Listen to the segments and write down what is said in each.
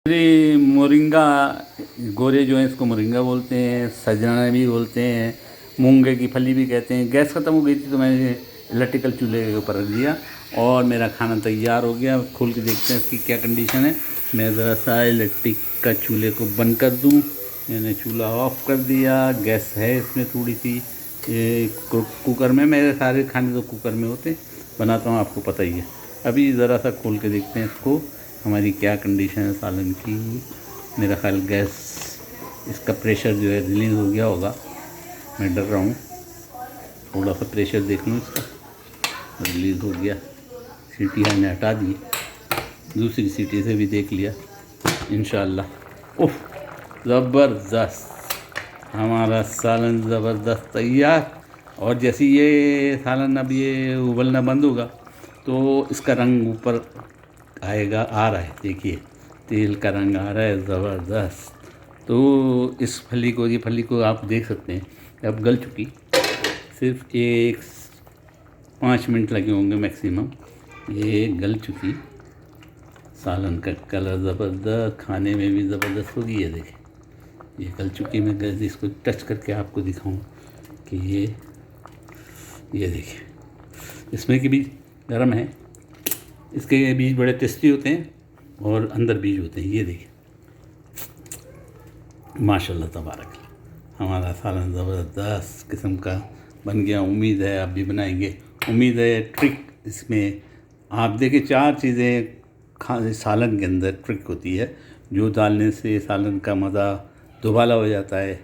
ये मोरिंगा गोरे जो हैं इसको मोरिंगा बोलते हैं, सजना भी बोलते हैं, मूंगे की फली भी कहते हैं। गैस ख़त्म हो गई थी तो मैंने इलेक्ट्रिकल चूल्हे के ऊपर रख दिया और मेरा खाना तैयार हो गया। खोल के देखते हैं इसकी क्या कंडीशन है। मैं ज़रा सा इलेक्ट्रिक का चूल्हे को बंद कर दूं। मैंने चूल्हा ऑफ़ कर दिया। गैस है इसमें थोड़ी सी। ये कुकर में मेरे सारे खाने तो कुकर में होते बनाता हूँ, आपको पता ही है। अभी ज़रा सा खोल के देखते हैं इसको, हमारी क्या कंडीशन है सालन की। मेरा ख्याल गैस इसका प्रेशर जो है रिलीज़ हो गया होगा, मैं डर रहा हूँ। थोड़ा सा प्रेशर देख लूँ इसका, रिलीज़ हो गया। सीटी हमने हटा दी, दूसरी सीटी से भी देख लिया इंशाल्लाह। उफ, ज़बरदस्त, हमारा सालन ज़बरदस्त तैयार। और जैसे ये सालन अब ये उबलना बंद होगा तो इसका रंग ऊपर आएगा, आ रहा है, देखिए तेल का रंग आ रहा है ज़बरदस्त। तो इस फली को, ये फली को आप देख सकते हैं अब गल चुकी। सिर्फ 5 मिनट लगे होंगे मैक्सिमम। ये गल चुकी। सालन का कलर ज़बरदस्त, खाने में भी ज़बरदस्त होगी। ये देखिए ये गल चुकी। मैं इसको टच करके आपको दिखाऊं कि ये देखिए इसमें के बीज गर्म है। इसके बीज बड़े टेस्टी होते हैं और अंदर बीज होते हैं। ये देखिए माशाल्लाह तबारक, हमारा सालन ज़बरदस्त किस्म का बन गया। उम्मीद है आप भी बनाएंगे। उम्मीद है ट्रिक इसमें आप देखिए 4 चीज़ें सालन के अंदर ट्रिक होती है जो डालने से सालन का मज़ा दुबाला हो जाता है।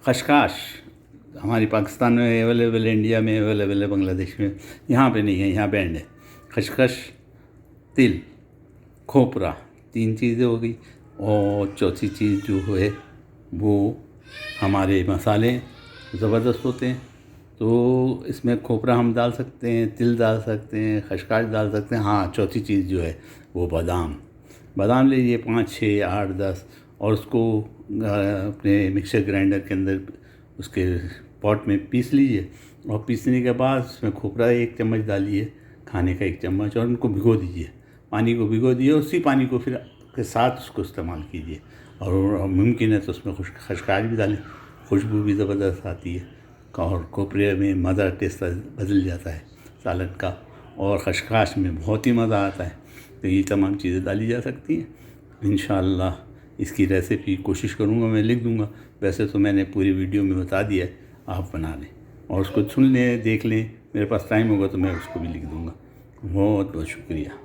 खशखाश हमारी पाकिस्तान में अवेलेबल है, इंडिया में अवेलेबल है, बांग्लादेश में यहाँ पे नहीं है, यहाँ बैंड है। खशखश, तिल, खोपरा, 3 चीज़ें हो गई। और चौथी चीज़ जो है वो हमारे मसाले ज़बरदस्त होते हैं। तो इसमें खोपरा हम डाल सकते हैं, तिल डाल सकते हैं, खशखश डाल सकते हैं। हाँ, चौथी चीज़ जो है वो बादाम लीजिए 5, 6, 8, 10 और उसको अपने मिक्सर ग्राइंडर के अंदर उसके पॉट में पीस लीजिए। और पीसने के बाद उसमें खोपरा 1 चम्मच डालिए, खाने का 1 चम्मच, और उनको भिगो दीजिए। पानी को भिगो दिए, उसी पानी को फिर के साथ उसको इस्तेमाल कीजिए। और मुमकिन है तो उसमें खशखश भी डालें, खुशबू भी ज़बरदस्त आती है। और खोपरे में मज़ा, टेस्ट बदल जाता है सालन का। और खशखश में बहुत ही मज़ा आता है। तो ये तमाम चीज़ें डाली जा सकती हैं। इंशाअल्लाह इसकी रेसिपी कोशिश करूँगा, मैं लिख दूँगा। वैसे तो मैंने पूरी वीडियो में बता दिया है, आप बना लें और उसको सुन लें, देख लें। मेरे पास टाइम होगा तो मैं उसको भी लिख दूँगा। बहुत बहुत शुक्रिया।